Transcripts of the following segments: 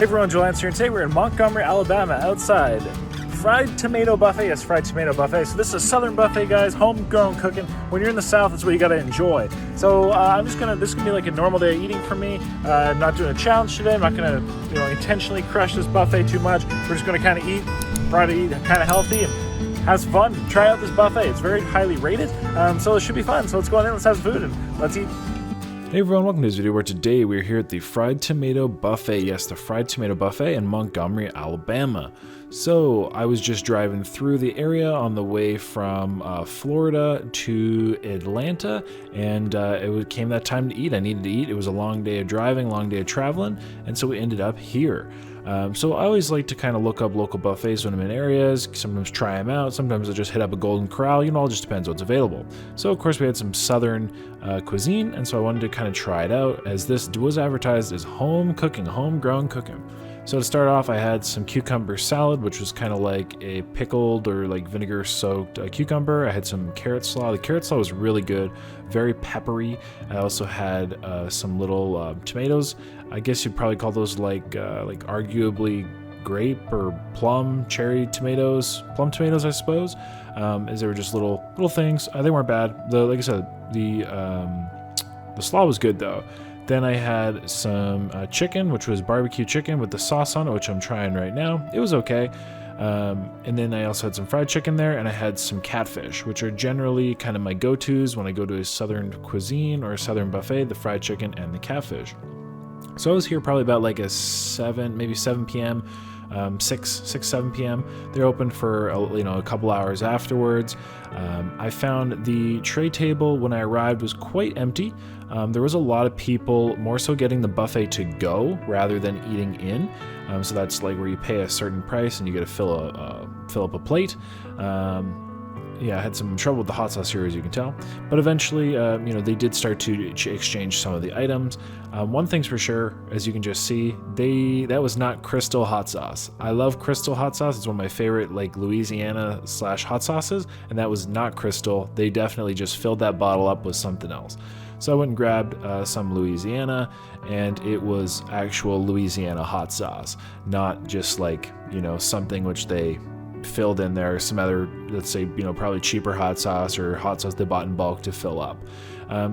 Hey everyone, Joel Lance here, and today we're in Montgomery, Alabama, outside Fried Tomato Buffet. Yes, Fried Tomato Buffet. So this is a Southern buffet, guys, homegrown cooking. When you're in the South, that's what you gotta enjoy. So this is gonna be like a normal day of eating for me. I'm not doing a challenge today. I'm not gonna, intentionally crush this buffet too much. We're just gonna kind of eat, try to eat kind of healthy and have some fun. Try out this buffet. It's very highly rated, so it should be fun. So let's go on in, let's have some food, and let's eat. Hey everyone, welcome to this video where today we're here at the Fried Tomato Buffet. Yes, the Fried Tomato Buffet in Montgomery, Alabama. So I was just driving through the area on the way from Florida to Atlanta, and it came that time to eat. I needed to eat. It was a long day of driving, long day of traveling, and so we ended up here. So I always like to kind of look up local buffets when I'm in areas, sometimes try them out, sometimes I just hit up a Golden Corral, it all just depends what's available. So of course we had some Southern cuisine, and so I wanted to kind of try it out, as this was advertised as home cooking, homegrown cooking. So to start off, I had some cucumber salad, which was kind of like a pickled or like vinegar soaked cucumber. I had some carrot slaw. The carrot slaw was really good, very peppery. I also had some little tomatoes. I guess you'd probably call those like arguably grape or plum tomatoes, I suppose. As they were just little things. They weren't bad. Like I said, the slaw was good though. Then I had some chicken, which was barbecue chicken with the sauce on it, which I'm trying right now. It was okay. And then I also had some fried chicken there, and I had some catfish, which are generally kind of my go-tos when I go to a Southern cuisine or a Southern buffet, the fried chicken and the catfish. So I was here probably about like a 7 p.m., 7 p.m. They're open for a couple hours afterwards. I found the tray table when I arrived was quite empty. There was a lot of people more so getting the buffet to go rather than eating in. So that's like where you pay a certain price and you get to fill up a plate. Yeah, I had some trouble with the hot sauce here, as you can tell. But eventually, they did start to exchange some of the items. One thing's for sure, as you can just see, that was not Crystal hot sauce. I love Crystal hot sauce. It's one of my favorite, like, Louisiana / hot sauces, and that was not Crystal. They definitely just filled that bottle up with something else. So I went and grabbed some Louisiana, and it was actual Louisiana hot sauce, not just like, something which they filled in there, some other, let's say, probably cheaper hot sauce or hot sauce they bought in bulk to fill up.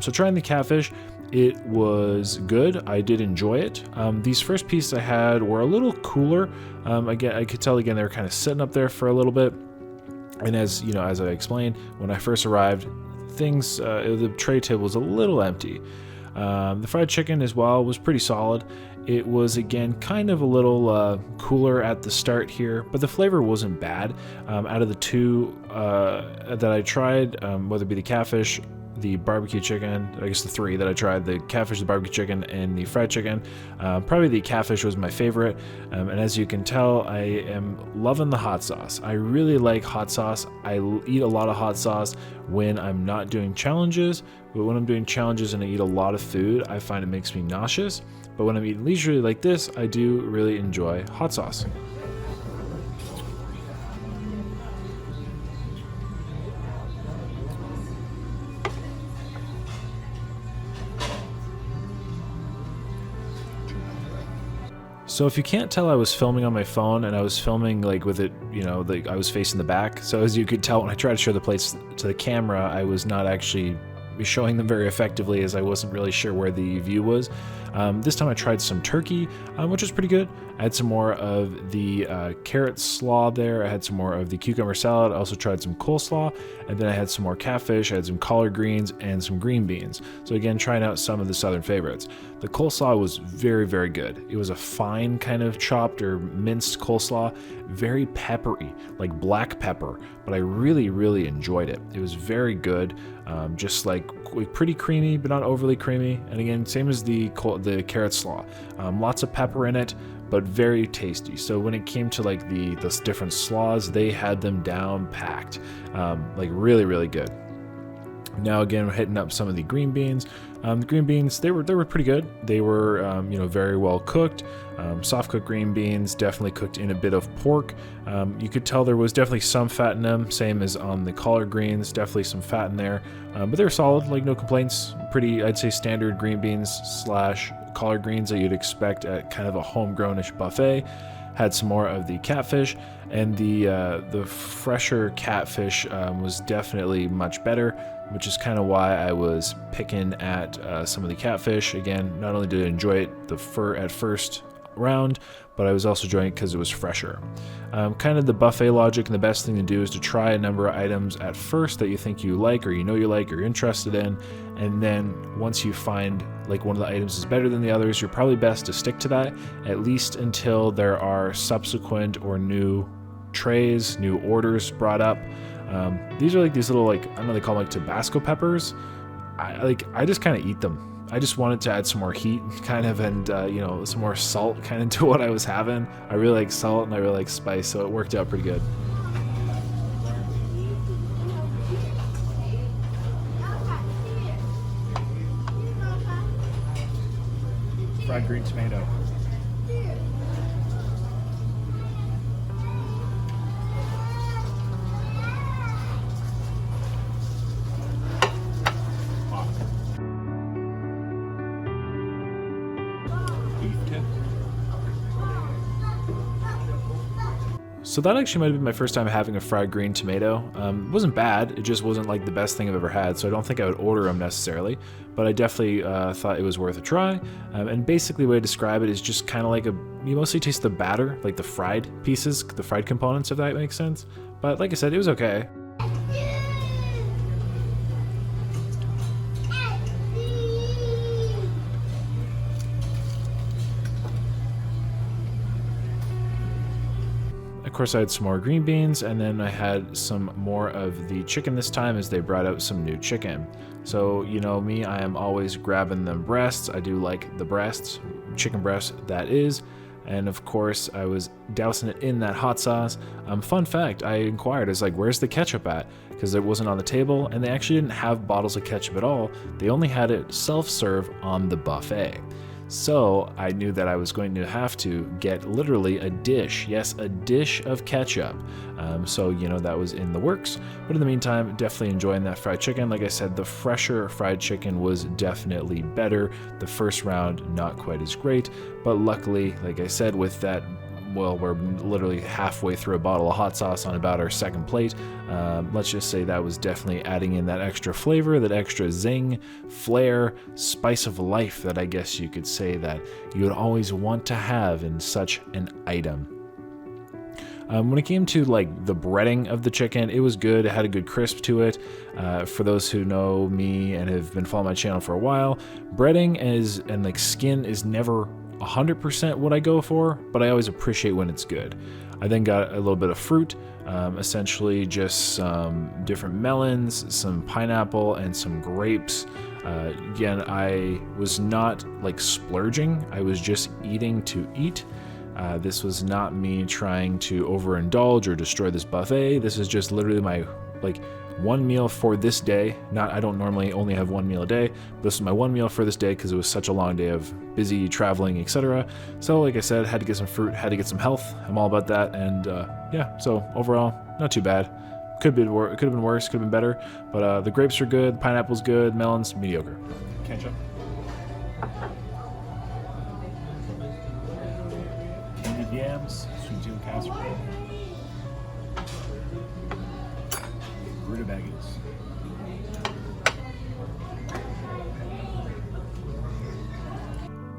So trying the catfish, it was good. I did enjoy it. These first pieces I had were a little cooler. Again, I could tell they were kind of sitting up there for a little bit. And as I explained, when I first arrived, the tray table was a little empty. The fried chicken as well was pretty solid. It was, again, kind of a little cooler at the start here, but the flavor wasn't bad. Out of the two that I tried, whether it be the catfish, the barbecue chicken, I guess the three that I tried, the catfish, the barbecue chicken, and the fried chicken, probably the catfish was my favorite. And as you can tell, I am loving the hot sauce. I really like hot sauce. I eat a lot of hot sauce when I'm not doing challenges, but when I'm doing challenges and I eat a lot of food, I find it makes me nauseous. But when I'm eating leisurely like this, I do really enjoy hot sauce. So if you can't tell, I was filming on my phone, and I was filming like with it, I was facing the back. So as you could tell, when I tried to show the plates to the camera, I was not actually showing them very effectively, as I wasn't really sure where the view was. This time I tried some turkey, which was pretty good. I had some more of the carrot slaw there. I had some more of the cucumber salad. I also tried some coleslaw, and then I had some more catfish. I had some collard greens and some green beans. So again, trying out some of the Southern favorites. The coleslaw was very, very good. It was a fine kind of chopped or minced coleslaw, very peppery, like black pepper, but I really, really enjoyed it. It was very good, just like pretty creamy, but not overly creamy. And again, same as the carrot slaw, lots of pepper in it, but very tasty. So when it came to like the different slaws, they had them down packed, like really, really good. Now again, we're hitting up some of the green beans. The green beans, they were pretty good. They were very well cooked. Soft cooked green beans, definitely cooked in a bit of pork. You could tell there was definitely some fat in them, same as on the collard greens, definitely some fat in there. But they were solid, like no complaints. Pretty, I'd say, standard green beans / collard greens that you'd expect at kind of a homegrownish buffet. Had some more of the catfish, and the fresher catfish was definitely much better, which is kind of why I was picking at some of the catfish. Again, not only did I enjoy it at first round, but I was also enjoying it because it was fresher. Kind of the buffet logic, and the best thing to do is to try a number of items at first that you think you like, or you know you like, or you're interested in, and then once you find like one of the items is better than the others, you're probably best to stick to that, at least until there are subsequent or new trays, new orders brought up. These are like these little, like, I don't know, they call them like Tabasco peppers. I just kind of eat them. I just wanted to add some more heat, kind of, and you know, some more salt kind of to what I was having. I really like salt and I really like spice, so it worked out pretty good. Fried green tomato. So that actually might have been my first time having a fried green tomato. It wasn't bad, it just wasn't like the best thing I've ever had, so I don't think I would order them necessarily, but I definitely thought it was worth a try. And basically the way I describe it is just kind of like you mostly taste the batter, like the fried pieces, the fried components, if that makes sense. But like I said, it was okay. Of course, I had some more green beans, and then I had some more of the chicken this time as they brought out some new chicken. So, you know me, I am always grabbing them breasts. I do like the breasts, chicken breasts that is. And of course, I was dousing it in that hot sauce. Fun fact, I inquired, I was like, where's the ketchup at? Because it wasn't on the table, and they actually didn't have bottles of ketchup at all. They only had it self-serve on the buffet. So I knew that I was going to have to get literally a dish, yes, a dish of ketchup. So, you know, that was in the works. But in the meantime, definitely enjoying that fried chicken. Like I said, the fresher fried chicken was definitely better. The first round, not quite as great. But luckily, like I said, with that, well, we're literally halfway through a bottle of hot sauce on about our second plate. Let's just say that was definitely adding in that extra flavor, that extra zing, flair, spice of life that I guess you could say that you would always want to have in such an item. When it came to like the breading of the chicken, it was good. It had a good crisp to it. For those who know me and have been following my channel for a while, breading and like skin is never 100% what I go for, but I always appreciate when it's good. I then got a little bit of fruit, essentially just some different melons, some pineapple, and some grapes. Again, I was not like splurging, I was just eating to eat. This was not me trying to overindulge or destroy this buffet. This is just literally my like one meal for this day. I don't normally only have one meal a day, but this is my one meal for this day because it was such a long day of busy traveling, etc. So like I said, had to get some fruit, had to get some health. I'm all about that, and yeah, so overall, not too bad. Could have been worse, could have been better, but the grapes are good, pineapple's good, melons, mediocre. Ketchup. Candied yams, sweet potato casserole. Rutabagas.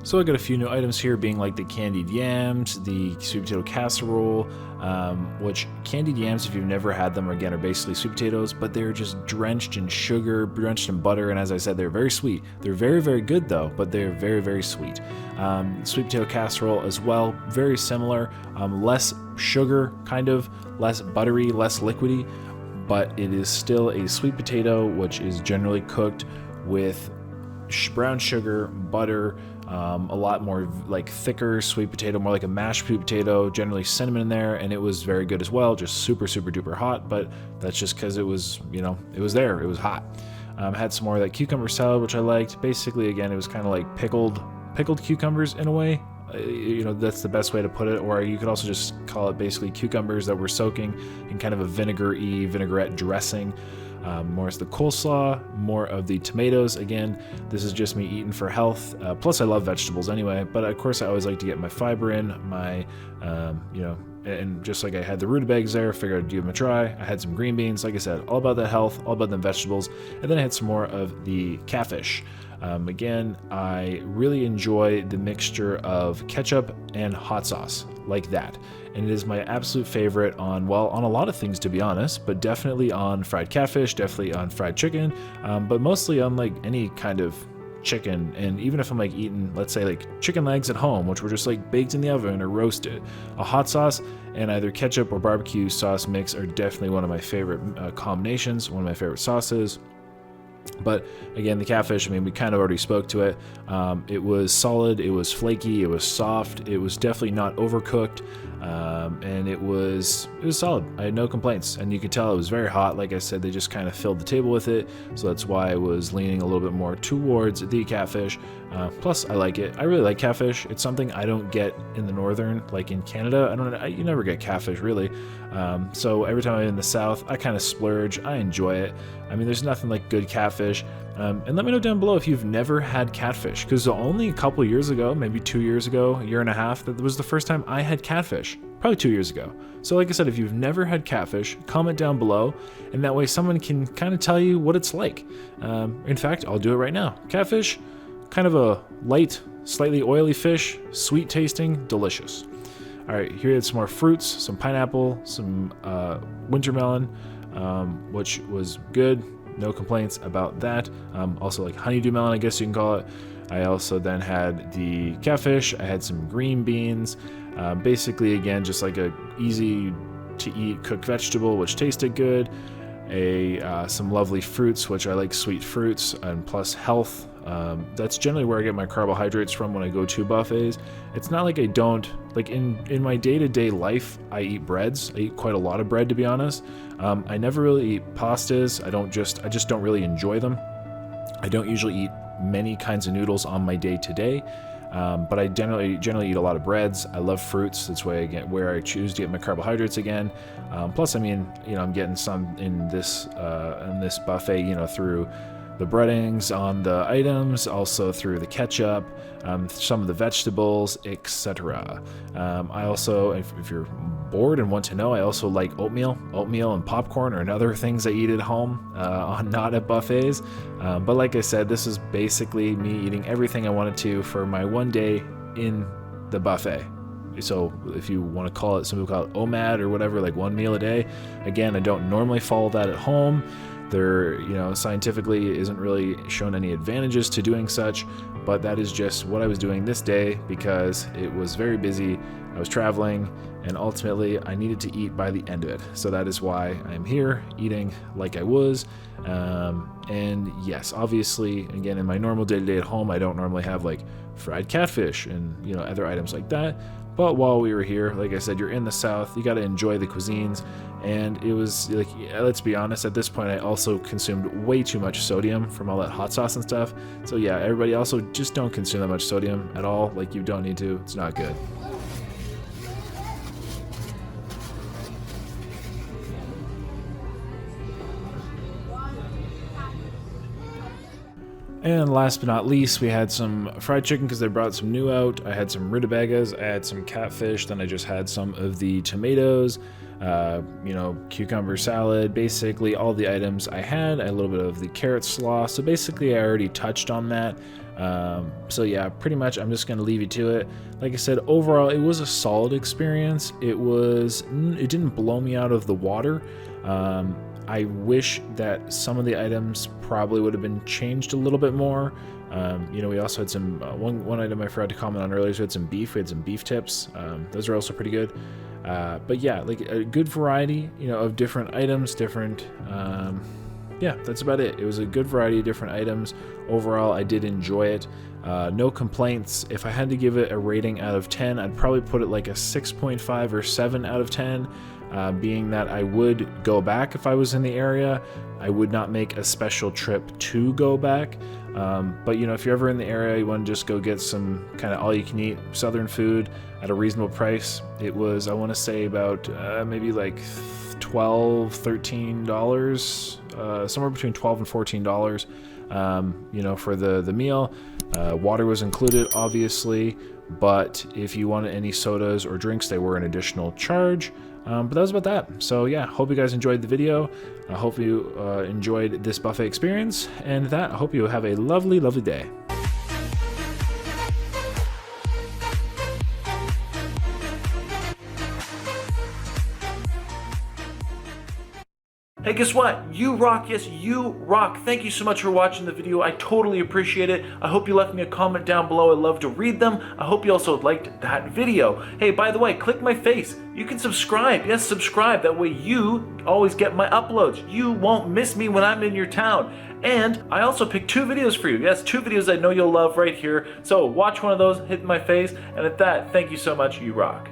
So I got a few new items here, being like the candied yams, the sweet potato casserole, which candied yams, if you've never had them, again, are basically sweet potatoes, but they're just drenched in sugar, drenched in butter, and as I said, they're very sweet. They're very, very good though, but they're very, very sweet. Sweet potato casserole as well, very similar, less sugar, kind of, less buttery, less liquidy, but it is still a sweet potato, which is generally cooked with brown sugar, butter, a lot more like thicker sweet potato, more like a mashed sweet potato, generally cinnamon in there, and it was very good as well, just super, super duper hot, but that's just because it was, you know, it was there, it was hot. Had some more of that cucumber salad, which I liked. Basically, again, it was kind of like pickled cucumbers in a way. You know, that's the best way to put it, or you could also just call it basically cucumbers that were soaking in kind of a vinaigrette dressing. more is the coleslaw, more of the tomatoes. Again, this is just me eating for health. Plus, I love vegetables anyway. But of course, I always like to get my fiber in. And just like I had the rutabagas there, figured I'd give them a try. I had some green beans, like I said, all about the health, all about the vegetables. And then I had some more of the catfish. Again, I really enjoy the mixture of ketchup and hot sauce like that. And it is my absolute favorite on a lot of things, to be honest, but definitely on fried catfish, definitely on fried chicken, but mostly on like any kind of chicken. And even if I'm like eating, let's say like chicken legs at home, which were just like baked in the oven or roasted, a hot sauce and either ketchup or barbecue sauce mix are definitely one of my favorite combinations, one of my favorite sauces. But again, the catfish, I mean, we kind of already spoke to it. It was solid, it was flaky, it was soft, it was definitely not overcooked, and it was solid. I had no complaints, and you could tell it was very hot. Like I said, they just kind of filled the table with it, so that's why I was leaning a little bit more towards the catfish. Plus, I like it. I really like catfish. It's something I don't get in the northern, like in Canada. You never get catfish really. So every time I'm in the south, I kind of splurge. I enjoy it. I mean, there's nothing like good catfish. And let me know down below if you've never had catfish, because only a couple years ago, maybe 2 years ago, a year and a half, that was the first time I had catfish. Probably 2 years ago. So like I said, if you've never had catfish, comment down below, and that way someone can kind of tell you what it's like. In fact, I'll do it right now. Catfish, kind of a light, slightly oily fish, sweet tasting, delicious. All right, here is some more fruits, some pineapple, some winter melon, which was good. No complaints about that. Also like honeydew melon, I guess you can call it. I also then had the catfish. I had some green beans. Basically, again, just like a easy to eat cooked vegetable, which tasted good. Some lovely fruits, which I like sweet fruits, and plus health. That's generally where I get my carbohydrates from when I go to buffets. It's not like I don't, like in my day-to-day life, I eat breads. I eat quite a lot of bread, to be honest. I never really eat pastas. I just don't really enjoy them. I don't usually eat many kinds of noodles on my day-to-day. But I generally eat a lot of breads. I love fruits. That's where I choose to get my carbohydrates again. Plus, I mean, I'm getting some in this buffet, through the breadings on the items, also through the ketchup, some of the vegetables, etc. I also, if you're bored and want to know, I also like oatmeal and popcorn are other things I eat at home, not at buffets. But like I said, this is basically me eating everything I wanted to for my one day in the buffet. So if you want to call it, some people call it OMAD or whatever, like one meal a day. Again, I don't normally follow that at home. There, scientifically isn't really shown any advantages to doing such, but that is just what I was doing this day because it was very busy. I was traveling, and ultimately I needed to eat by the end of it. So that is why I'm here eating like I was. And yes, obviously, again, in my normal day-to-day at home, I don't normally have like fried catfish and other items like that. But while we were here, like I said, you're in the South, you got to enjoy the cuisines. And it was like, let's be honest, at this point, I also consumed way too much sodium from all that hot sauce and stuff. So yeah, everybody also just don't consume that much sodium at all. Like, you don't need to, it's not good. And last but not least, we had some fried chicken because they brought some new out. I had some rutabagas, I had some catfish, then I just had some of the tomatoes, cucumber salad, basically all the items I had. A little bit of the carrot slaw. So basically I already touched on that. So yeah, pretty much I'm just going to leave you to it. Like I said, overall, it was a solid experience. It didn't blow me out of the water. I wish that some of the items probably would have been changed a little bit more. We also had some, one item I forgot to comment on earlier, so we had some beef. We had some beef tips. Those are also pretty good. But yeah, like a good variety, of different items, yeah, that's about it. It was a good variety of different items. Overall, I did enjoy it. No complaints. If I had to give it a rating out of 10, I'd probably put it like a 6.5 or 7 out of 10, being that I would go back if I was in the area. I would not make a special trip to go back. But you know, if you're ever in the area, you want to just go get some kind of all-you-can-eat Southern food at a reasonable price. It was, I want to say, about maybe like $12, $13, somewhere between $12 and $14. You know, for the meal. Water was included, obviously, but if you wanted any sodas or drinks, they were an additional charge. But that was about that. So yeah, hope you guys enjoyed the video. I hope you enjoyed this buffet experience, and with that, I hope you have a lovely, lovely day. Hey, guess what? You rock. Yes, you rock. Thank you so much for watching the video. I totally appreciate it. I hope you left me a comment down below. I'd love to read them. I hope you also liked that video. Hey, by the way, click my face. You can subscribe. Yes, subscribe. That way you always get my uploads. You won't miss me when I'm in your town. And I also picked 2 videos for you. Yes, 2 videos I know you'll love right here. So watch one of those, hit my face, and at that, thank you so much. You rock.